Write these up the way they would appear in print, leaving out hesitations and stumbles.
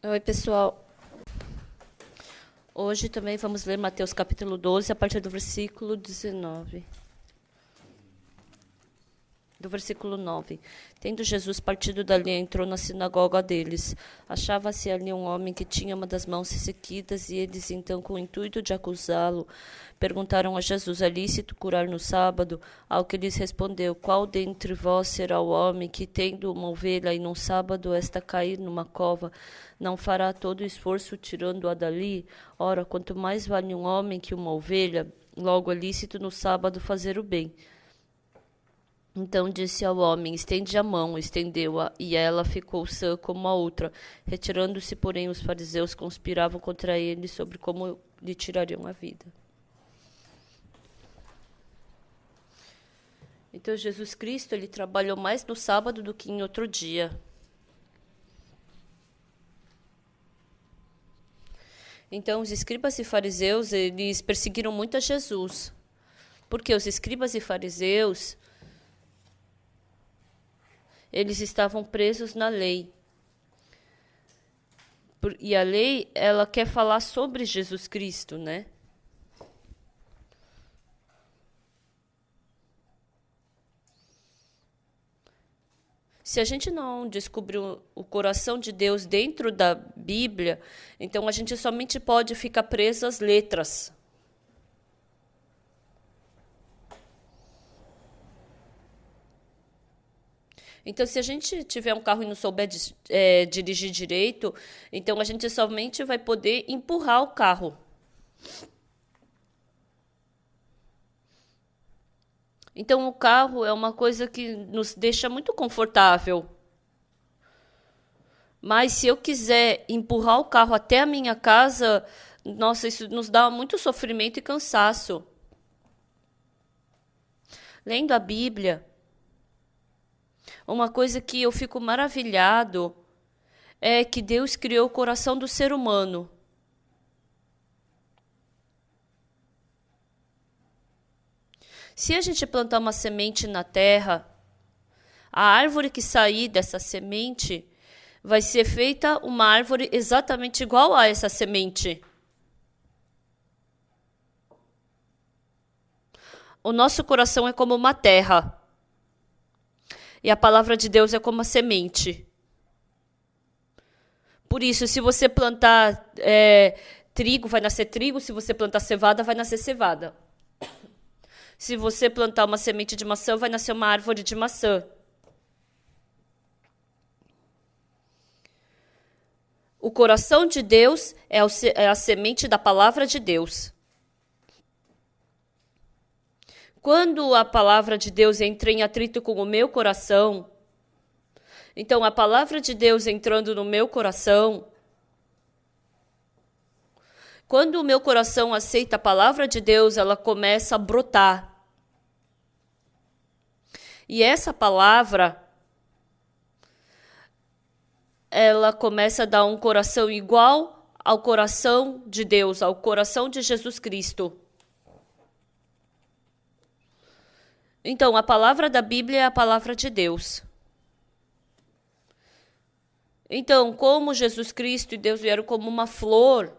Oi, pessoal. Hoje também vamos ler Mateus capítulo 12, a partir do versículo 19. Do versículo 9. Tendo Jesus partido dali, entrou na sinagoga deles. Achava-se ali um homem que tinha uma das mãos ressequidas, e eles, então, com o intuito de acusá-lo, perguntaram a Jesus: é lícito curar no sábado? Ao que lhes respondeu: qual dentre vós será o homem que, tendo uma ovelha e num sábado esta cair numa cova, não fará todo o esforço tirando-a dali? Ora, quanto mais vale um homem que uma ovelha, logo é lícito no sábado fazer o bem. Então disse ao homem: estende a mão. Estendeu-a, e ela ficou sã como a outra. Retirando-se, porém, os fariseus conspiravam contra ele sobre como lhe tirariam a vida. Então Jesus Cristo, ele trabalhou mais no sábado do que em outro dia. Então os escribas e fariseus, eles perseguiram muito a Jesus. Porque os escribas e fariseus, eles estavam presos na lei. E a lei, ela quer falar sobre Jesus Cristo, né? Se a gente não descobriu o coração de Deus dentro da Bíblia, então a gente somente pode ficar preso às letras. Então, se a gente tiver um carro e não souber dirigir direito, então a gente somente vai poder empurrar o carro. Então, o carro é uma coisa que nos deixa muito confortável. Mas se eu quiser empurrar o carro até a minha casa, nossa, isso nos dá muito sofrimento e cansaço. Lendo a Bíblia, uma coisa que eu fico maravilhado é que Deus criou o coração do ser humano. Se a gente plantar uma semente na terra, a árvore que sair dessa semente vai ser feita uma árvore exatamente igual a essa semente. O nosso coração é como uma terra. E a palavra de Deus é como a semente. Por isso, se você plantar trigo, vai nascer trigo. Se você plantar cevada, vai nascer cevada. Se você plantar uma semente de maçã, vai nascer uma árvore de maçã. O coração de Deus é a semente da palavra de Deus. Quando a palavra de Deus entra em atrito com o meu coração, então a palavra de Deus entrando no meu coração, quando o meu coração aceita a palavra de Deus, ela começa a brotar. E essa palavra, ela começa a dar um coração igual ao coração de Deus, ao coração de Jesus Cristo. Então, a palavra da Bíblia é a palavra de Deus. Então, como Jesus Cristo e Deus vieram como uma flor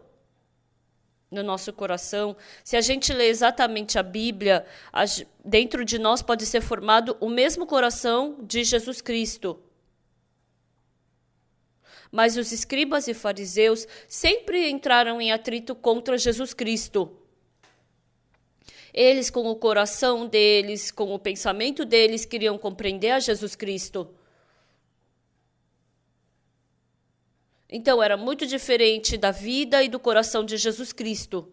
no nosso coração, se a gente lê exatamente a Bíblia, dentro de nós pode ser formado o mesmo coração de Jesus Cristo. Mas os escribas e fariseus sempre entraram em atrito contra Jesus Cristo. Eles, com o coração deles, com o pensamento deles, queriam compreender a Jesus Cristo. Então, era muito diferente da vida e do coração de Jesus Cristo.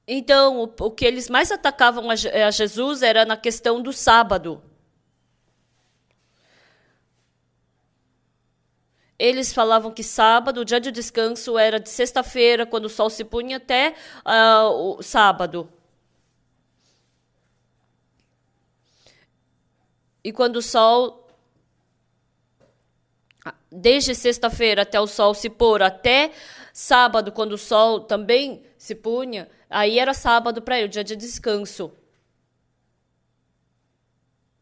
Então, o que eles mais atacavam a Jesus era na questão do sábado. Eles falavam que sábado, o dia de descanso, era de sexta-feira, quando o sol se punha, até o sábado. E quando o sol, desde sexta-feira até o sol se pôr, até sábado, quando o sol também se punha, aí era sábado para ele, o dia de descanso.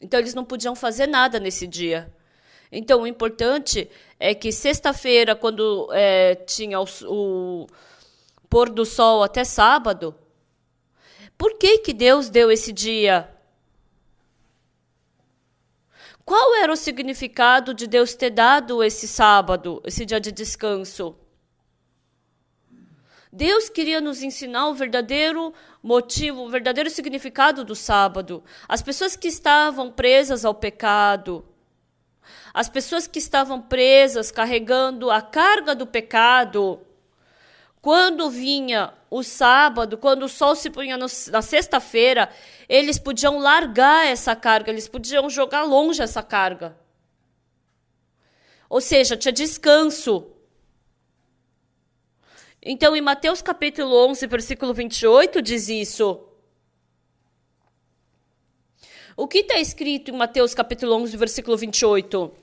Então eles não podiam fazer nada nesse dia. Então, o importante é que sexta-feira, quando tinha o pôr do sol até sábado, por que Deus deu esse dia? Qual era o significado de Deus ter dado esse sábado, esse dia de descanso? Deus queria nos ensinar o verdadeiro motivo, o verdadeiro significado do sábado. As pessoas que estavam presas ao pecado, as pessoas que estavam presas, carregando a carga do pecado, quando vinha o sábado, quando o sol se punha na sexta-feira, eles podiam largar essa carga, eles podiam jogar longe essa carga. Ou seja, tinha descanso. Então, em Mateus capítulo 11, versículo 28, diz isso. O que está escrito em Mateus capítulo 11, versículo 28?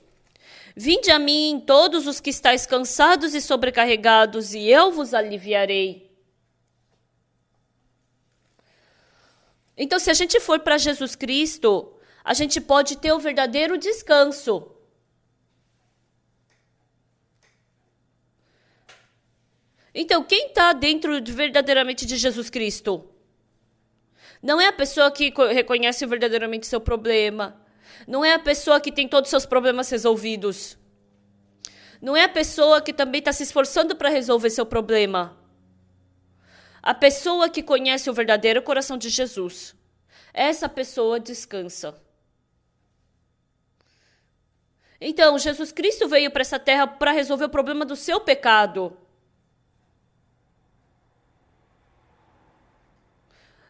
Vinde a mim, todos os que estáis cansados e sobrecarregados, e eu vos aliviarei. Então, se a gente for para Jesus Cristo, a gente pode ter o verdadeiro descanso. Então, quem está dentro verdadeiramente de Jesus Cristo? Não é a pessoa que reconhece verdadeiramente seu problema. Não é a pessoa que tem todos os seus problemas resolvidos. Não é a pessoa que também está se esforçando para resolver seu problema. A pessoa que conhece o verdadeiro coração de Jesus. Essa pessoa descansa. Então, Jesus Cristo veio para essa terra para resolver o problema do seu pecado.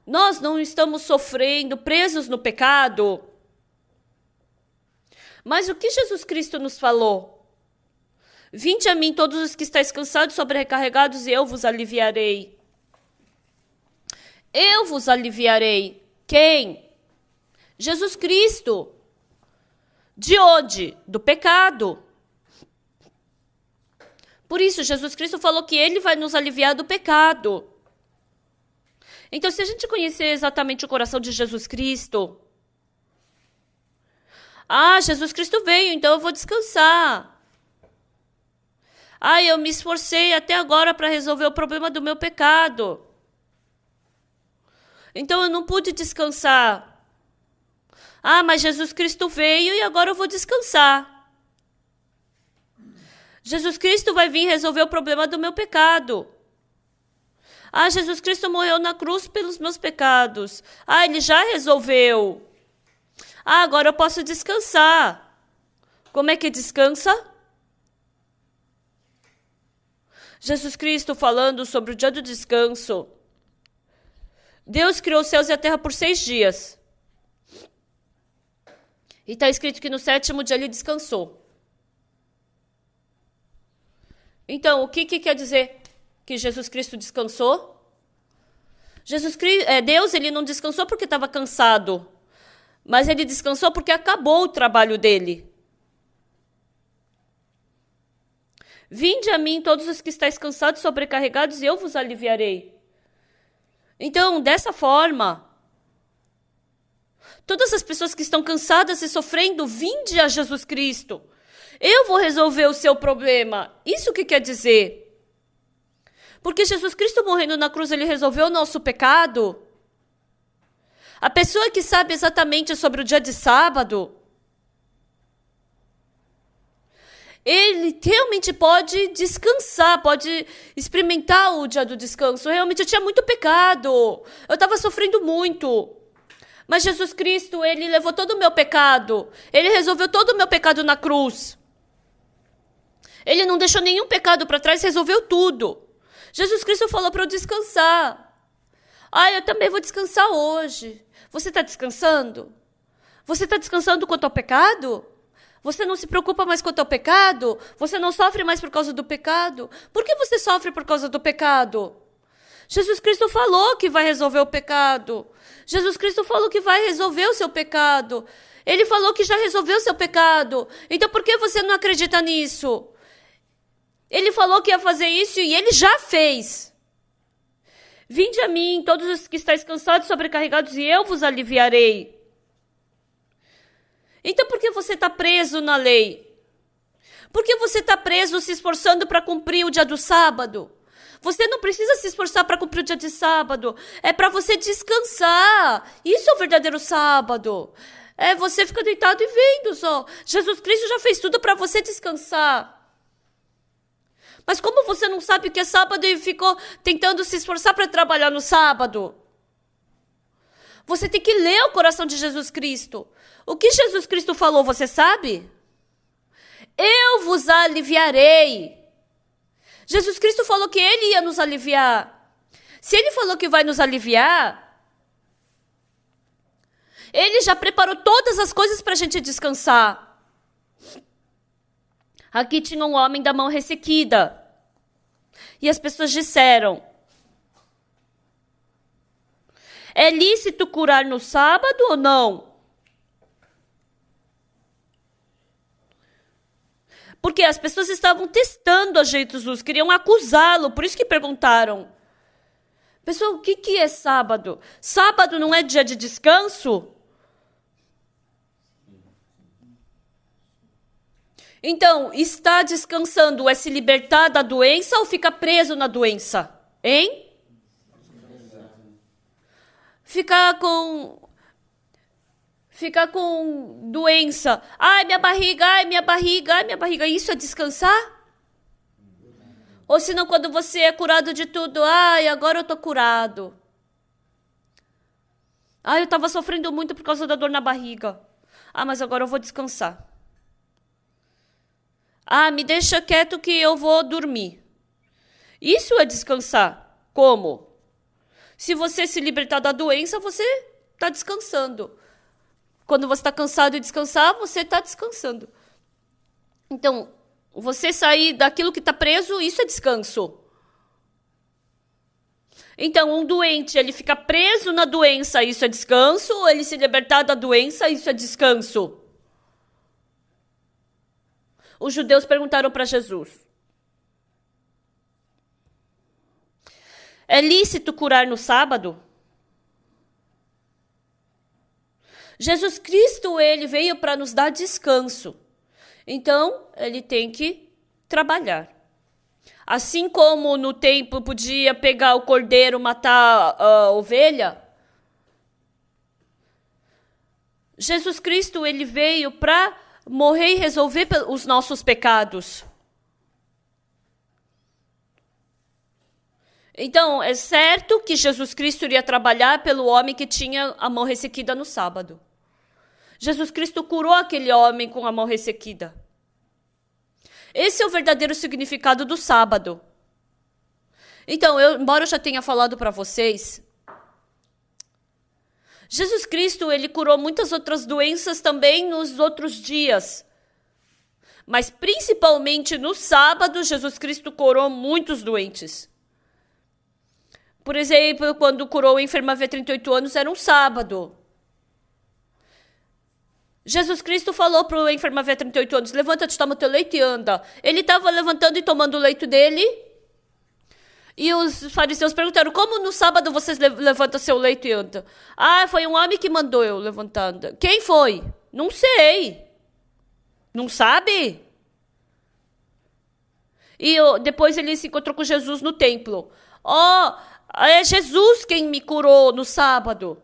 Nós não estamos sofrendo, presos no pecado. Mas o que Jesus Cristo nos falou? Vinde a mim todos os que estáis cansados, sobrecarregados, e eu vos aliviarei. Eu vos aliviarei. Quem? Jesus Cristo. De onde? Do pecado. Por isso, Jesus Cristo falou que Ele vai nos aliviar do pecado. Então, se a gente conhecer exatamente o coração de Jesus Cristo, Jesus Cristo veio, então eu vou descansar. Eu me esforcei até agora para resolver o problema do meu pecado. Então eu não pude descansar. Mas Jesus Cristo veio e agora eu vou descansar. Jesus Cristo vai vir resolver o problema do meu pecado. Jesus Cristo morreu na cruz pelos meus pecados. Ele já resolveu. Agora eu posso descansar. Como é que descansa? Jesus Cristo falando sobre o dia do descanso. Deus criou os céus e a terra por 6 dias. E está escrito que no 7º dia ele descansou. Então, o que quer dizer que Jesus Cristo descansou? Deus, ele não descansou porque estava cansado, mas ele descansou porque acabou o trabalho dele. Vinde a mim todos os que estáis cansados e sobrecarregados, e eu vos aliviarei. Então, dessa forma, todas as pessoas que estão cansadas e sofrendo, vinde a Jesus Cristo. Eu vou resolver o seu problema. Isso que quer dizer? Porque Jesus Cristo morrendo na cruz, ele resolveu o nosso pecado. A pessoa que sabe exatamente sobre o dia de sábado, ele realmente pode descansar, pode experimentar o dia do descanso. Realmente eu tinha muito pecado, eu estava sofrendo muito. Mas Jesus Cristo, ele levou todo o meu pecado, ele resolveu todo o meu pecado na cruz. Ele não deixou nenhum pecado para trás, resolveu tudo. Jesus Cristo falou para eu descansar. Eu também vou descansar hoje. Você está descansando? Você está descansando quanto ao pecado? Você não se preocupa mais quanto ao pecado? Você não sofre mais por causa do pecado? Por que você sofre por causa do pecado? Jesus Cristo falou que vai resolver o pecado. Jesus Cristo falou que vai resolver o seu pecado. Ele falou que já resolveu o seu pecado. Então por que você não acredita nisso? Ele falou que ia fazer isso e ele já fez. Vinde a mim, todos os que estáis cansados e sobrecarregados, e eu vos aliviarei. Então por que você está preso na lei? Por que você está preso se esforçando para cumprir o dia do sábado? Você não precisa se esforçar para cumprir o dia de sábado. É para você descansar. Isso é o verdadeiro sábado. É você ficar deitado e vendo só. Jesus Cristo já fez tudo para você descansar. Mas como você não sabe o que é sábado e ficou tentando se esforçar para trabalhar no sábado? Você tem que ler o coração de Jesus Cristo. O que Jesus Cristo falou, você sabe? Eu vos aliviarei. Jesus Cristo falou que ele ia nos aliviar. Se ele falou que vai nos aliviar, ele já preparou todas as coisas para a gente descansar. Aqui tinha um homem da mão ressequida. E as pessoas disseram: é lícito curar no sábado ou não? Porque as pessoas estavam testando a Jesus, queriam acusá-lo, por isso que perguntaram. Pessoal, o que é sábado? Sábado não é dia de descanso? Então, estar descansando é se libertar da doença ou ficar preso na doença? Hein? Ficar com doença. Ai, minha barriga, ai, minha barriga, ai, minha barriga. Isso é descansar? Ou senão quando você é curado de tudo, ai, agora eu tô curado. Ai, eu estava sofrendo muito por causa da dor na barriga. Ah, mas agora eu vou descansar. Ah, me deixa quieto que eu vou dormir. Isso é descansar. Como? Se você se libertar da doença, você está descansando. Quando você está cansado e descansar, você está descansando. Então, você sair daquilo que está preso, isso é descanso. Então, um doente, ele fica preso na doença, isso é descanso? Ou ele se libertar da doença, isso é descanso? Os judeus perguntaram para Jesus: é lícito curar no sábado? Jesus Cristo, ele veio para nos dar descanso. Então, ele tem que trabalhar. Assim como no templo podia pegar o cordeiro, matar a ovelha, Jesus Cristo, ele veio para morrer e resolver os nossos pecados. Então, é certo que Jesus Cristo iria trabalhar pelo homem que tinha a mão ressequida no sábado. Jesus Cristo curou aquele homem com a mão ressequida. Esse é o verdadeiro significado do sábado. Então, embora eu já tenha falado para vocês, Jesus Cristo, ele curou muitas outras doenças também nos outros dias. Mas principalmente no sábado, Jesus Cristo curou muitos doentes. Por exemplo, quando curou a enferma havia 38 anos, era um sábado. Jesus Cristo falou para o enfermo havia 38 anos, levanta-te, toma o teu leito e anda. Ele estava levantando e tomando o leito dele. E os fariseus perguntaram, como no sábado vocês levantam seu leito e andam? Ah, foi um homem que mandou eu levantar. Quem foi? Não sei. Não sabe? E depois ele se encontrou com Jesus no templo. É Jesus quem me curou no sábado.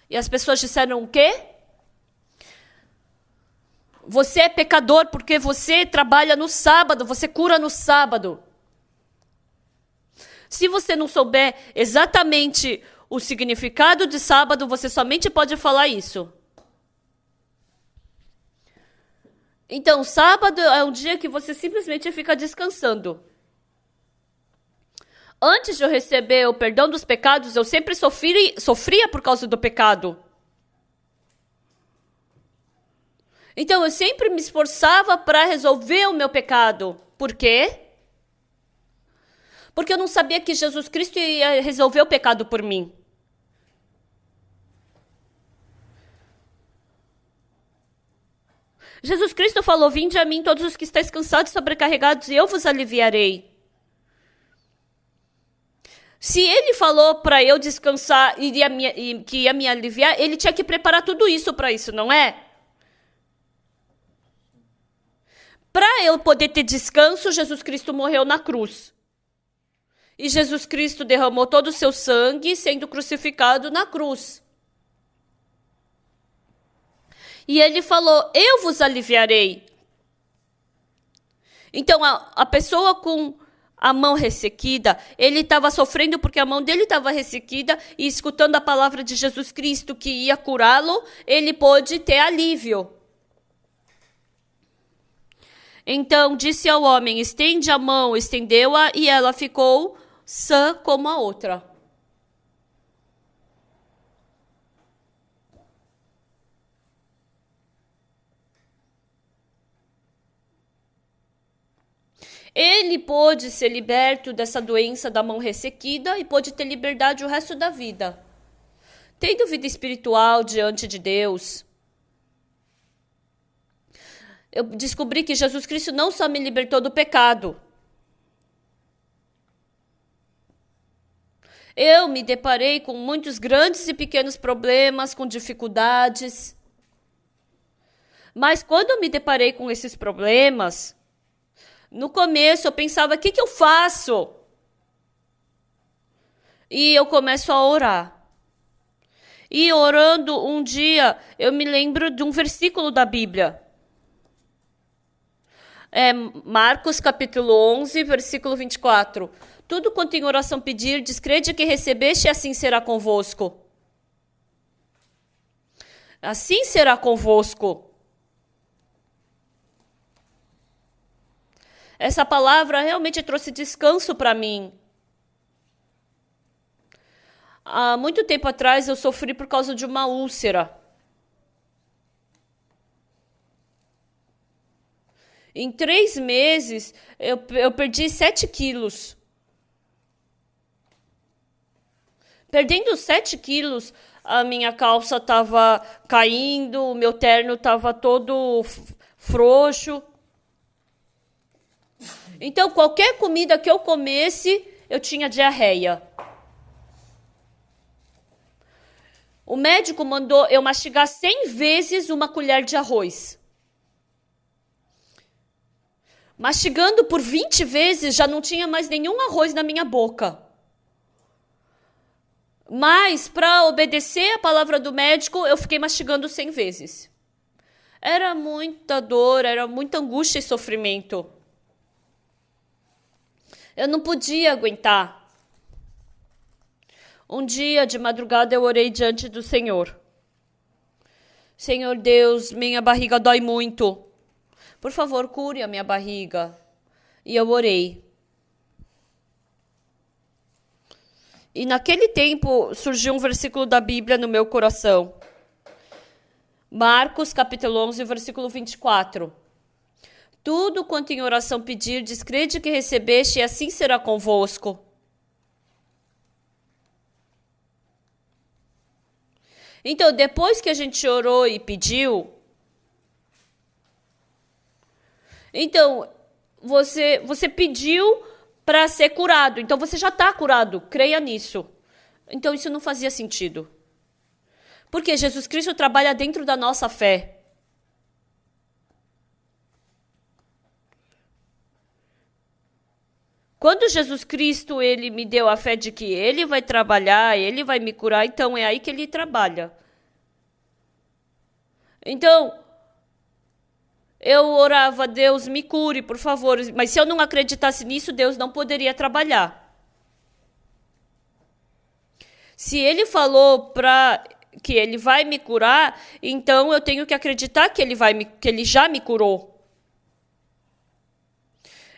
E as pessoas disseram o quê? Você é pecador porque você trabalha no sábado, você cura no sábado. Se você não souber exatamente o significado de sábado, você somente pode falar isso. Então, sábado é um dia que você simplesmente fica descansando. Antes de eu receber o perdão dos pecados, eu sempre sofria por causa do pecado. Então, eu sempre me esforçava para resolver o meu pecado. Por quê? Porque eu não sabia que Jesus Cristo ia resolver o pecado por mim. Jesus Cristo falou, vinde a mim todos os que estáis cansados e sobrecarregados, e eu vos aliviarei. Se ele falou para eu descansar e que ia me aliviar, ele tinha que preparar tudo isso para isso, não é? para eu poder ter descanso, Jesus Cristo morreu na cruz. E Jesus Cristo derramou todo o seu sangue sendo crucificado na cruz. E ele falou, eu vos aliviarei. Então, a pessoa com a mão ressequida, ele estava sofrendo porque a mão dele estava ressequida e escutando a palavra de Jesus Cristo que ia curá-lo, ele pôde ter alívio. Então, disse ao homem, estende a mão, estendeu-a e ela ficou sã como a outra. Ele pôde ser liberto dessa doença da mão ressequida e pôde ter liberdade o resto da vida. Tendo vida espiritual diante de Deus, eu descobri que Jesus Cristo não só me libertou do pecado. Eu me deparei com muitos grandes e pequenos problemas, com dificuldades. Mas quando eu me deparei com esses problemas, no começo eu pensava, o que eu faço? E eu começo a orar. E orando um dia, eu me lembro de um versículo da Bíblia. Marcos capítulo 11, versículo 24. Tudo quanto em oração pedirdes, crede que recebeste e assim será convosco. Assim será convosco. Essa palavra realmente trouxe descanso para mim. Há muito tempo atrás eu sofri por causa de uma úlcera. Em 3 meses eu perdi 7 quilos. Perdendo 7 quilos, a minha calça estava caindo, o meu terno estava todo frouxo. Então, qualquer comida que eu comesse, eu tinha diarreia. O médico mandou eu mastigar 100 vezes uma colher de arroz. Mastigando por 20 vezes, já não tinha mais nenhum arroz na minha boca. Mas, para obedecer a palavra do médico, eu fiquei mastigando 100 vezes. Era muita dor, era muita angústia e sofrimento. Eu não podia aguentar. Um dia, de madrugada, eu orei diante do Senhor. Senhor Deus, minha barriga dói muito. Por favor, cure a minha barriga. E eu orei. E naquele tempo surgiu um versículo da Bíblia no meu coração. Marcos, capítulo 11, versículo 24. Tudo quanto em oração pedirdes, crede que recebeste, e assim será convosco. Então, depois que a gente orou e pediu, então, você pediu para ser curado. Então, você já está curado. Creia nisso. Então, isso não fazia sentido. Porque Jesus Cristo trabalha dentro da nossa fé. Quando Jesus Cristo, ele me deu a fé de que ele vai trabalhar, ele vai me curar, então é aí que ele trabalha. Então, eu orava, Deus me cure, por favor. Mas se eu não acreditasse nisso, Deus não poderia trabalhar. Se ele falou que ele vai me curar, então eu tenho que acreditar que ele já me curou.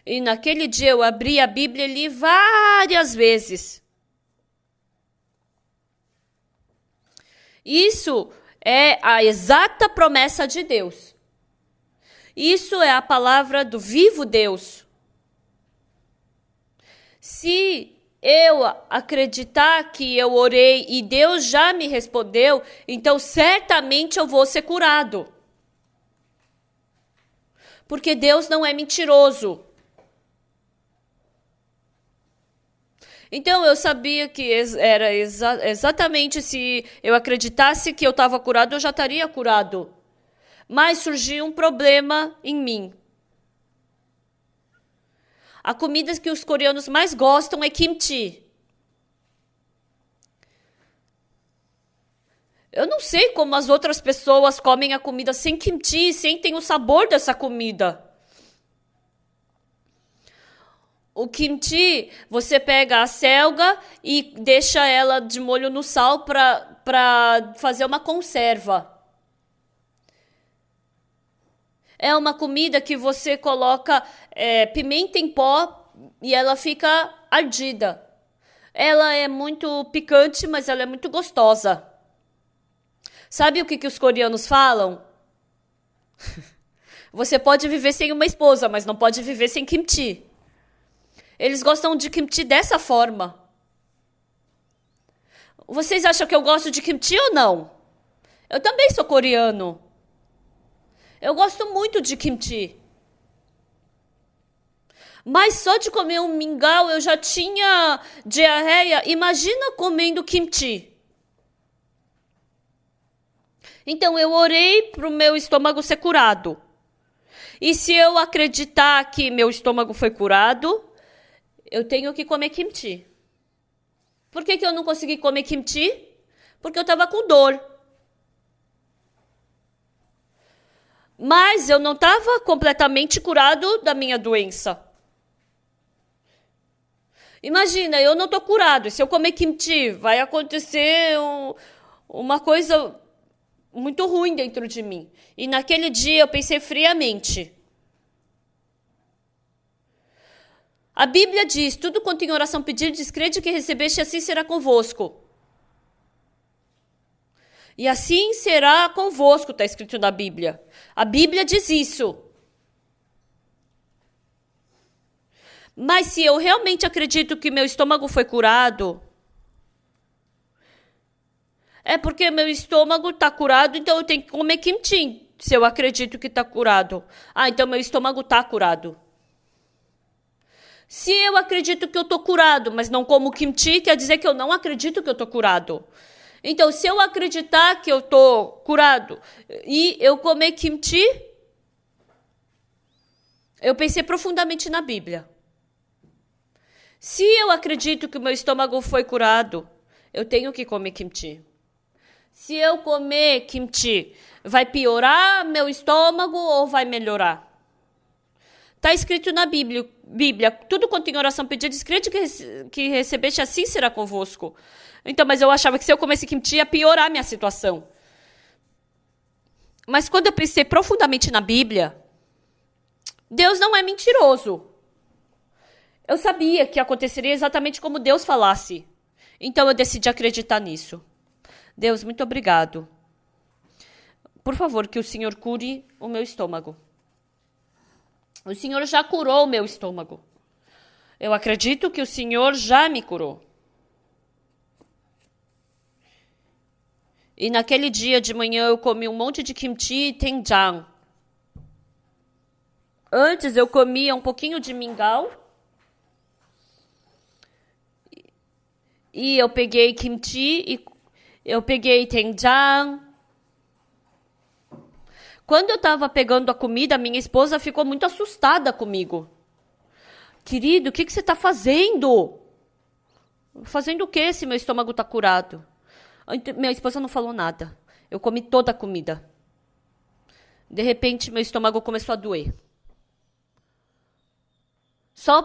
E naquele dia eu abri a Bíblia e li várias vezes. Isso é a exata promessa de Deus. Isso é a palavra do vivo Deus. Se eu acreditar que eu orei e Deus já me respondeu, então certamente eu vou ser curado. Porque Deus não é mentiroso. Então, eu sabia que era exatamente se eu acreditasse que eu estava curado, eu já estaria curado. Mas surgiu um problema em mim. A comida que os coreanos mais gostam é kimchi. Eu não sei como as outras pessoas comem a comida sem kimchi, sentem o sabor dessa comida. O kimchi, você pega a selga e deixa ela de molho no sal para fazer uma conserva. É uma comida que você coloca pimenta em pó e ela fica ardida. Ela é muito picante, mas ela é muito gostosa. Sabe o que os coreanos falam? Você pode viver sem uma esposa, mas não pode viver sem kimchi. Eles gostam de kimchi dessa forma. Vocês acham que eu gosto de kimchi ou não? Eu também sou coreano. Eu gosto muito de kimchi. Mas só de comer um mingau eu já tinha diarreia. Imagina comendo kimchi. Então eu orei para o meu estômago ser curado. E se eu acreditar que meu estômago foi curado, eu tenho que comer kimchi. Por que eu não consegui comer kimchi? Porque eu estava com dor. Mas eu não estava completamente curado da minha doença. Imagina, eu não estou curado. Se eu comer kimchi, vai acontecer uma coisa muito ruim dentro de mim. E naquele dia eu pensei friamente. A Bíblia diz, tudo quanto em oração pedir, descrede que recebeste, assim será convosco. E assim será convosco, está escrito na Bíblia. A Bíblia diz isso. Mas se eu realmente acredito que meu estômago foi curado, é porque meu estômago está curado, então eu tenho que comer kimchi, se eu acredito que está curado. Ah, então meu estômago está curado. Se eu acredito que eu estou curado, mas não como kimchi, quer dizer que eu não acredito que eu estou curado. Então, se eu acreditar que eu estou curado e eu comer kimchi, eu pensei profundamente na Bíblia. Se eu acredito que o meu estômago foi curado, eu tenho que comer kimchi. Se eu comer kimchi, vai piorar meu estômago ou vai melhorar? Está escrito na Bíblia, tudo quanto em oração pedir, descrede que recebeste, assim será convosco. Então, mas eu achava que se eu comesse kimchi ia piorar a minha situação. Mas quando eu pensei profundamente na Bíblia, Deus não é mentiroso. Eu sabia que aconteceria exatamente como Deus falasse. Então eu decidi acreditar nisso. Deus, muito obrigado. Por favor, que o Senhor cure o meu estômago. O Senhor já curou o meu estômago. Eu acredito que o Senhor já me curou. E naquele dia de manhã eu comi um monte de kimchi e doenjang. Antes eu comia um pouquinho de mingau. E eu peguei kimchi e eu peguei doenjang. Quando eu estava pegando a comida, minha esposa ficou muito assustada comigo. Querido, o que você está fazendo? Fazendo o quê se meu estômago está curado? Minha esposa não falou nada. Eu comi toda a comida. De repente, meu estômago começou a doer. Só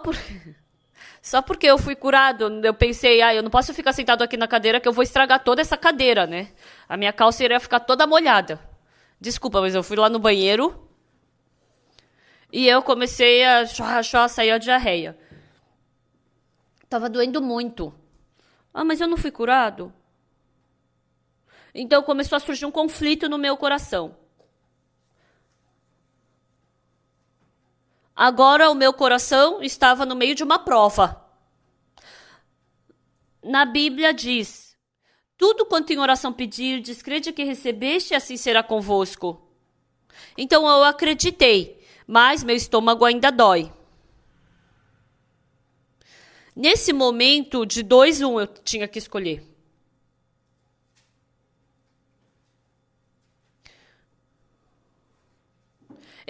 porque eu fui curado, eu pensei, eu não posso ficar sentado aqui na cadeira que eu vou estragar toda essa cadeira, né? A minha calça iria ficar toda molhada. Desculpa, mas eu fui lá no banheiro e eu comecei a sair a diarreia. Tava doendo muito. Ah, mas eu não fui curado? Então começou a surgir um conflito no meu coração. Agora o meu coração estava no meio de uma prova. Na Bíblia diz, tudo quanto em oração pedir, descrede que recebeste, assim será convosco. Então eu acreditei, mas meu estômago ainda dói. Nesse momento de 2-1 eu tinha que escolher.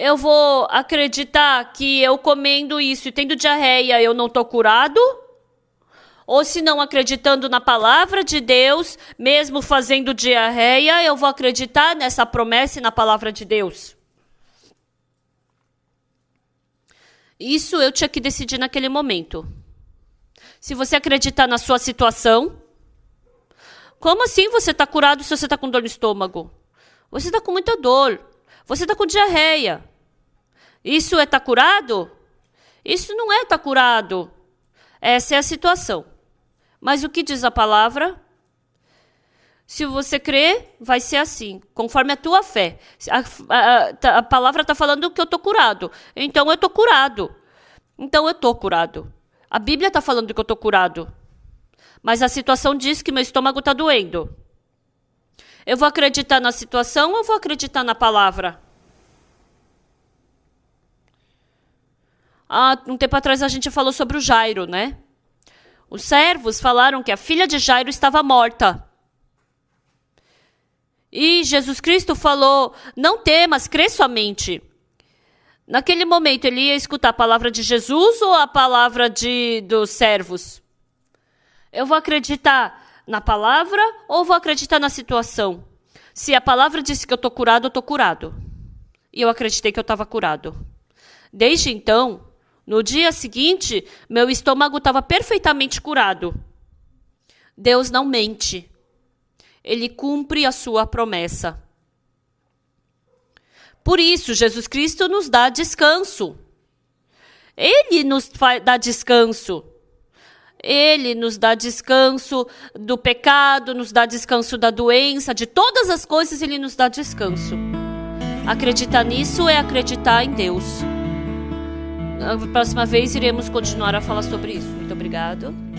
Eu vou acreditar que eu comendo isso e tendo diarreia eu não estou curado? Ou se não acreditando na palavra de Deus, mesmo fazendo diarreia, eu vou acreditar nessa promessa e na palavra de Deus? Isso eu tinha que decidir naquele momento. Se você acreditar na sua situação, como assim você está curado se você está com dor no estômago? Você está com muita dor. Você está com diarreia. Isso é estar curado? Isso não é estar curado. Essa é a situação. Mas o que diz a palavra? Se você crê, vai ser assim, conforme a tua fé. A palavra está falando que eu estou curado. Então eu estou curado. Então eu estou curado. A Bíblia está falando que eu estou curado. Mas a situação diz que meu estômago está doendo. Eu vou acreditar na situação ou vou acreditar na palavra? Um tempo atrás a gente falou sobre o Jairo, né? Os servos falaram que a filha de Jairo estava morta. E Jesus Cristo falou, não temas, crê somente. Naquele momento, ele ia escutar a palavra de Jesus ou a palavra dos servos? Eu vou acreditar na palavra ou vou acreditar na situação? Se a palavra disse que eu estou curado, eu estou curado. E eu acreditei que eu estava curado. Desde então, no dia seguinte, meu estômago estava perfeitamente curado. Deus não mente. Ele cumpre a sua promessa. Por isso, Jesus Cristo nos dá descanso. Ele nos dá descanso. Ele nos dá descanso do pecado, nos dá descanso da doença, de todas as coisas ele nos dá descanso. Acreditar nisso é acreditar em Deus. Na próxima vez iremos continuar a falar sobre isso. Muito obrigado.